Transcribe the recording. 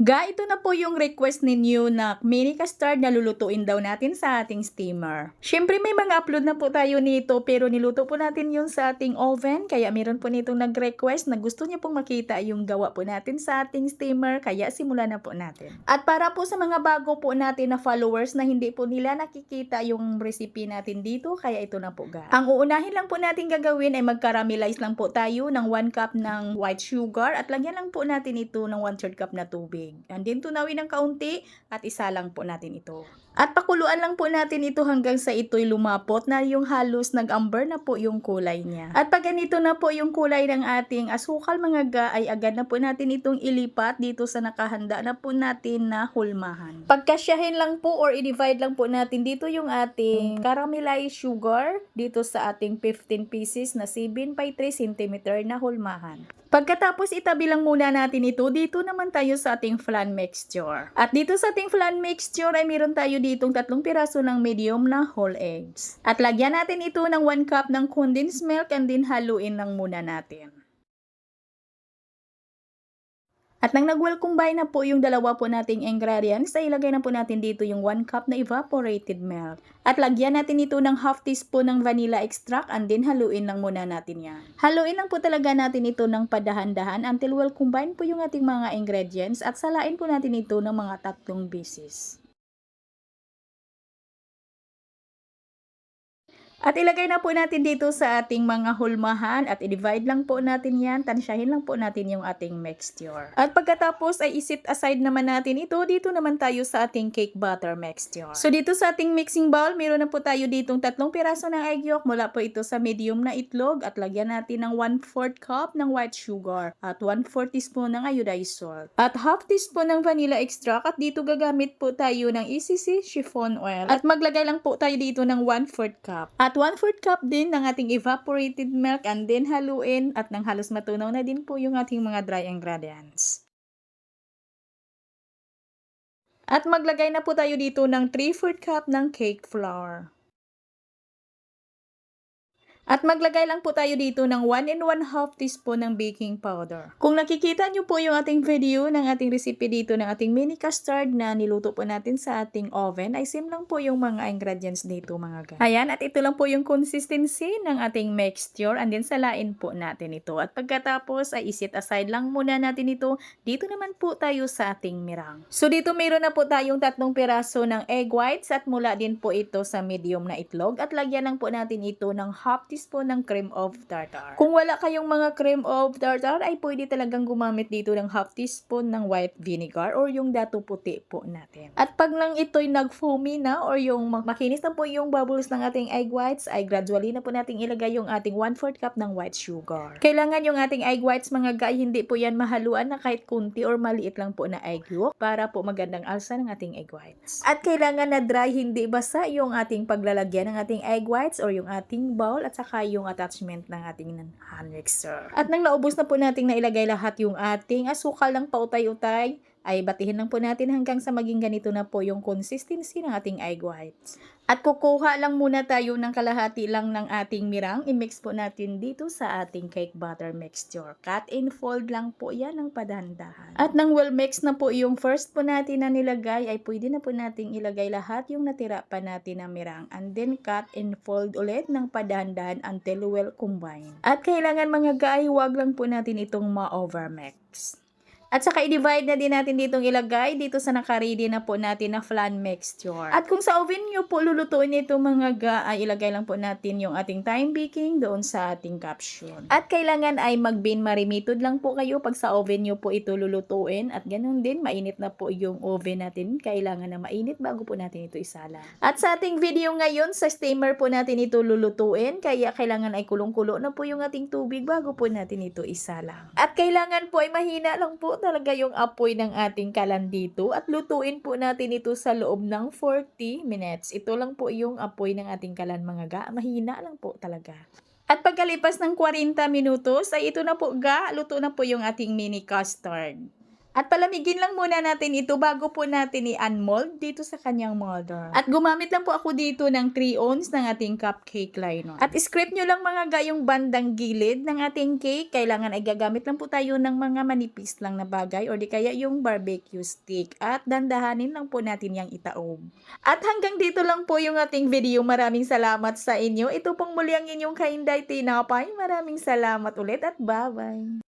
Ito na po yung request ninyo na mini custard na lulutuin daw natin sa ating steamer. Siyempre may mga upload na po tayo nito pero niluto po natin yun sa ating oven. Kaya meron po nitong nag-request na gusto niya pong makita yung gawa po natin sa ating steamer. Kaya simulan na po natin. At para po sa mga bago po natin na followers na hindi po nila nakikita yung recipe natin dito, kaya ito na po Ang uunahin lang po natin gagawin ay mag-caramelize lang po tayo ng 1 cup ng white sugar at lagyan lang po natin ito ng 1/3 cup na tubig. And then tunawin ng kaunti at isa lang po natin ito. At pakuluan lang po natin ito hanggang sa ito'y lumapot na yung halos nag-amber na po yung kulay niya. At pag ganito na po yung kulay ng ating asukal mga ga, ay agad na po natin itong ilipat dito sa nakahanda na po natin na hulmahan. Pagkasyahin lang po or i-divide lang po natin dito yung ating caramelized sugar dito sa ating 15 pieces na 7 by 3 cm na hulmahan. Pagkatapos itabi lang muna natin ito, dito naman tayo sa ating flan mixture. At dito sa ating flan mixture ay meron tayo ditong 3 piraso ng medium na whole eggs. At lagyan natin ito ng 1 cup ng condensed milk and din haluin lang muna natin. At nang nag-well combine na po yung dalawa po nating ingredients, ay ilagay na po natin dito yung 1 cup na evaporated milk. At lagyan natin ito ng half teaspoon ng vanilla extract and then haluin lang muna natin yan. Haluin lang po talaga natin ito ng padahan-dahan until well combine po yung ating mga ingredients at salain po natin ito ng mga 3 beses. At ilagay na po natin dito sa ating mga hulmahan at i-divide lang po natin yan, tansyahin lang po natin yung ating mixture. At pagkatapos ay isit aside naman natin ito, dito naman tayo sa ating cake butter mixture. So dito sa ating mixing bowl, meron na po tayo ditong 3 piraso ng egg yolk mula po ito sa medium na itlog at lagyan natin ng 1/4 cup ng white sugar at 1/4 teaspoon ng iodized salt. At half teaspoon ng vanilla extract at dito gagamit po tayo ng ECC chiffon oil. At maglagay lang po tayo dito ng 1/4 cup. At 1/4 cup din ng ating evaporated milk and then haluin at nang halos matunaw na din po yung ating mga dry ingredients. At maglagay na po tayo dito ng 3/4 cup ng cake flour. At maglagay lang po tayo dito ng 1 1/2 teaspoon ng baking powder. Kung nakikita nyo po yung ating video ng ating recipe dito ng ating mini custard na niluto po natin sa ating oven, ay same lang po yung mga ingredients dito mga guys. Ayan, at ito lang po yung consistency ng ating mixture and then salain po natin ito. At pagkatapos ay isit aside lang muna natin ito. Dito naman po tayo sa ating mirang. So dito meron na po tayong 3 piraso ng egg whites at mula din po ito sa medium na itlog at lagyan lang po natin ito ng half teaspoon ng cream of tartar. Kung wala kayong mga cream of tartar, ay pwede talagang gumamit dito ng half teaspoon ng white vinegar or yung dato puti po natin. At pag lang ito'y nag-foamy na or yung makinis na po yung bubbles ng ating egg whites, ay gradually na po nating ilagay yung ating 1/4 cup ng white sugar. Kailangan yung ating egg whites mga guys, hindi po yan mahaluan na kahit kunti or maliit lang po na egg yolk para po magandang alsa ng ating egg whites. At kailangan na dry, hindi basa yung ating paglalagyan ng ating egg whites or yung ating bowl at saka yung attachment ng ating hand mixer. At nang naubos na po nating nailagay lahat yung ating asukal ng pautay-utay, ay batihin lang po natin hanggang sa maging ganito na po yung consistency ng ating egg whites. At kukuha lang muna tayo ng kalahati lang ng ating mirang. I-mix po natin dito sa ating cake butter mixture. Cut and fold lang po yan ng padahan-dahan. At nang well mix na po yung first po natin na nilagay, ay pwede na po nating ilagay lahat yung natira pa natin na mirang. And then cut and fold ulit ng padahan-dahan until well combined. At kailangan mga guys, wag lang po natin itong ma-overmix. At saka i-divide na din natin ditong ilagay dito sa naka-ready na po natin na flan mixture. At kung sa oven nyo po lulutuin ito mga ga, ay ilagay lang po natin yung ating time baking doon sa ating caption. At kailangan ay mag-bin marimitod lang po kayo pag sa oven nyo po ito lulutuin. At ganun din, mainit na po yung oven natin. Kailangan na mainit bago po natin ito isala. At sa ating video ngayon, sa steamer po natin ito lulutuin. Kaya kailangan ay kulong-kulo na po yung ating tubig bago po natin ito isala. At kailangan po ay mahina lang po talaga yung apoy ng ating kalan dito at lutuin po natin ito sa loob ng 40 minutes. Ito lang po yung apoy ng ating kalan mga ga. Mahina lang po talaga. At pagkalipas ng 40 minutos ay ito na po ga, luto na po yung ating mini custard. At palamigin lang muna natin ito bago po natin i-unmold dito sa kanyang molder. At gumamit lang po ako dito ng 3 ounce ng ating cupcake liner. At scrape nyo lang mga gayong bandang gilid ng ating cake. Kailangan ay gagamit lang po tayo ng mga manipis lang na bagay or di kaya yung barbecue stick. At dandahanin lang po natin yung itaob. At hanggang dito lang po yung ating video. Maraming salamat sa inyo. Ito pong muli ang inyong Kainday Tinapay. Maraming salamat ulit at bye-bye.